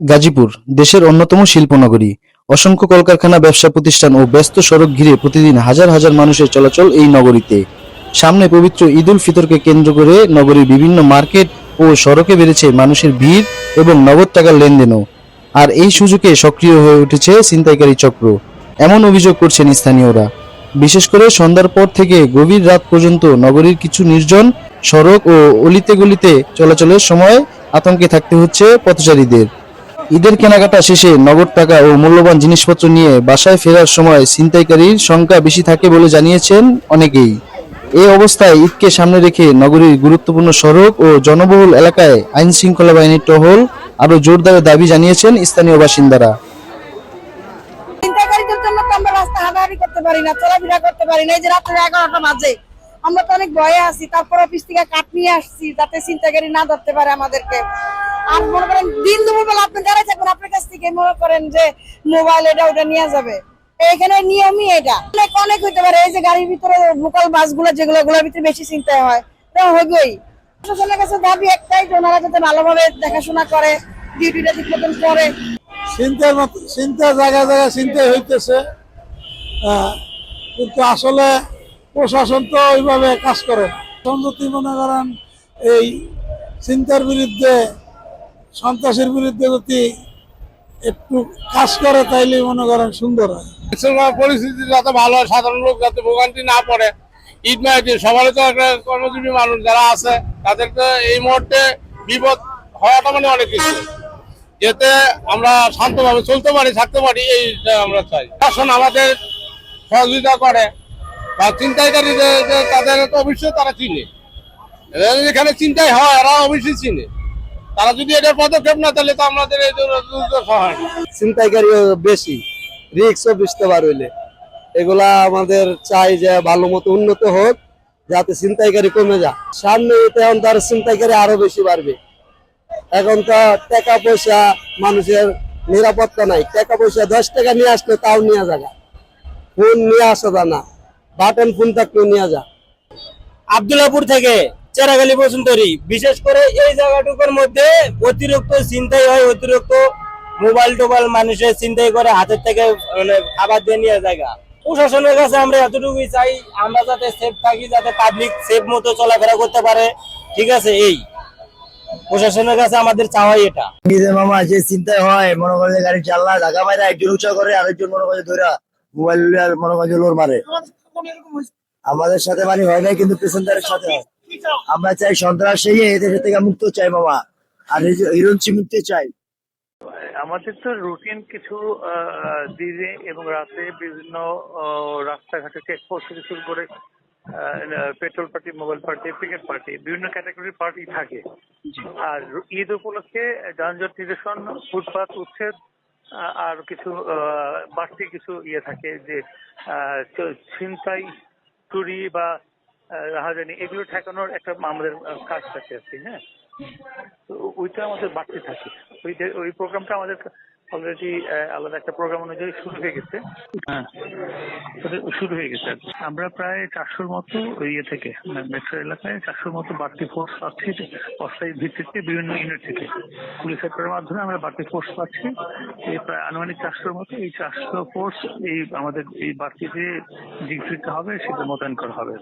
গাজীপুর দেশের অন্যতম শিল্পনগরী। অসংখ্য কলকারখানা, ব্যবসা প্রতিষ্ঠান ও ব্যস্ত সড়ক ঘিরে প্রতিদিন হাজার হাজার মানুষের চলাচল এই নগরীতে। সামনে পবিত্র ঈদ উল ফিতরকে কেন্দ্র করে নগরীর বিভিন্ন মার্কেট ও সড়কে বেড়েছে মানুষের ভিড় এবং নগদ টাকার লেনদেনও। আর এই সুযোগে সক্রিয় হয়ে উঠেছে ছিনতাইকারী চক্র, এমন অভিযোগ করছেন স্থানীয়রা। বিশেষ করে সন্ধ্যার পর থেকে গভীর রাত পর্যন্ত নগরীর কিছু নির্জন সড়ক ও অলিতে গলিতে চলাচলের সময় আতঙ্কে থাকতে হচ্ছে পথচারীদের। ঈদের কেনাকাটা শেষে নগদ টাকা ও মূল্যবান জিনিসপত্র নিয়ে বাসায় ফেরার সময় ছিনতাইকারীর সংখ্যা বেশি থাকে বলে জানিয়েছেন অনেকেই। এই অবস্থায় ঈদকে সামনে রেখে নগরীর গুরুত্বপূর্ণ সড়ক ও জনবহুল এলাকায় আইন শৃঙ্খলা বাহিনীর টহল আরও জোরদারের দাবি জানিয়েছেন স্থানীয় বাসিন্দারা। ছিনতাইকারীদের জন্য তো আমরা রাস্তা হাঁটাহাঁটি করতে পারি না, চলাফেরা করতে পারি না। এই যে রাত্রে 11টা বাজে, আমরা তো অনেক ভয়ে আছি। তারপর অফিস থেকে কাঠ নিয়ে আসছি যাতে ছিনতাইকারী না ধরতে পারে আমাদেরকে। আর মনে করেন দিন দুপুর বেলা আপনি দাঁড়াই থাকবেন, আপনার কাছ থেকে মনে করেন যে মোবাইল এটা ওটা নিয়ে যাবে। এখানে নিয়মই এটা। অনেক অনেক হইতে পারে। এই যে গাড়ির ভিতরে লোকাল বাসগুলো যেগুলো, ওগুলোর ভিতরে বেশি চিন্তা হয়, তো হবেই। প্রশাসনের কাছে দাবি একটাই যে ওনারা যাতে ভালোভাবে দেখাশোনা করে, ডিউটিটা ঠিক মতন করে। চিন্তা জায়গায় জায়গায় চিন্তাই হইতেছে, কিন্তু আসলে প্রশাসন তো ওইভাবে কাজ করে না। যদি মনে করেন এই চিন্তার বিরুদ্ধে, সন্ত্রাসের বিরুদ্ধে যদি একটু কাজ করে তাইলে মনে করেন সুন্দর হয়। পরিস্থিতি যাতে ভালো হয়, সাধারণ লোক যাতে ভোগান্তি না পড়ে। ঈদ মাইতে সবাই তো একটা কর্মজীবী মানুষ যারা আছে তাদের তো এই মুহূর্তে বিপদ হওয়াটা মানে অনেক কিছু, যাতে আমরা শান্তভাবে চলতে পারি, থাকতে পারি, এই আমরা চাই। শাসন আমাদের সহযোগিতা করে বা চিন্তাইকারী তাদের তো অবশ্যই তারা চিনে, যেখানে চিন্তাই হয় এরা অবশ্যই চিনে। তারা যদি এটা পদক্ষেপ না তাহলে তো আমাদের এই হয় না। ছিনতাইকারী বেশি, রিক্সও বুঝতে পারলে এগুলা আমাদের চাই যে ভালো মতো উন্নত হোক, যাতে ছিনতাইকারী কমে যায়। সামনে এখন তার ছিনতাইকারী আরো বেশি বাড়বে। এখন তো টাকা পয়সা, মানুষের নিরাপত্তা নাই। টাকা পয়সা 10 টাকা নিয়ে আসলে তাও নিয়ে যাবে, ফোন নিয়ে আসা যায় না, বাটন ফোন থাকলেও নিয়ে যা। আব্দুল্লাহপুর থেকে চেরাগালি পর্যন্ত, বিশেষ করে এই জায়গাটুকুর মধ্যে অতিরিক্ত চিন্তাই হয়, অতিরিক্ত মোবাইল টোবাইল মানুষের চিন্তাই করে, হাতের থেকে মানে খাবার দিয়ে নিয়ে জায়গা। প্রশাসনের কাছে আমরা এতটুকুই চাই, আমরা যাতে সেফ থাকি, যাতে পাবলিক সেফ মতো চলাফেরা করতে পারে। ঠিক আছে, এই প্রশাসনের কাছে আমাদের চাওয়াই এটা। মামা যে চিন্তায় হয়, মনে করে গাড়ি চাল্লা ঢাকা বাইরে একজন উঁচা করে, আরেকজন মনে করে ধরা মোবাইল মনে করে লোর মারে। আমাদের সাথে মানে হয় নাই, কিন্তু পেছনদারের সাথে হয়। আমরা চাই সন্ত্রাস এদের থেকে মুক্ত চাই মামা, আর হিরোইনসি মুক্তি চাই। আমাদের তো রুটিন কিছু দিনে এবং রাতে বিভিন্ন রাস্তাঘাটে চেকপোস্ট থেকে শুরু করে petrol party, mobile party, picket party, বিভিন্ন ক্যাটাগরির পার্টি থাকে। আর ঈদ উপলক্ষে যানজট নিরসন, ফুটপাত উচ্ছেদ, আর কিছু বাড়তি কিছু ইয়ে থাকে যে ছিনতাই, চুরি বা রাহাজানি, এগুলো ঠেকানোর একটা আমাদের কাজ থাকে আর কি। হ্যাঁ, তো ওইটা আমাদের বাড়তে থাকে। ওই প্রোগ্রামটা আমাদের অলরেডি আলাদা একটা প্রোগ্রাম অনুযায়ী শুরু হয়ে গেছে। হ্যাঁ, শুরু হয়ে গেছে। আমরা প্রায় 400-র মতো ইয়ে থেকে, মেট্রো এলাকায় 400-র মতো বাড়তি ফোর্স পাচ্ছি অস্থায়ী ভিত্তিতে বিভিন্ন ইউনিট থেকে। পুলিশ সেক্টরের মাধ্যমে আমরা বাড়তি ফোর্স পাচ্ছি, এই প্রায় আনুমানিক 400-র মতো। এই 400 ফোর্স এই আমাদের এই বাড়তি যে ডিউটিটা হবে সেটা মোতায়েন করা হবে।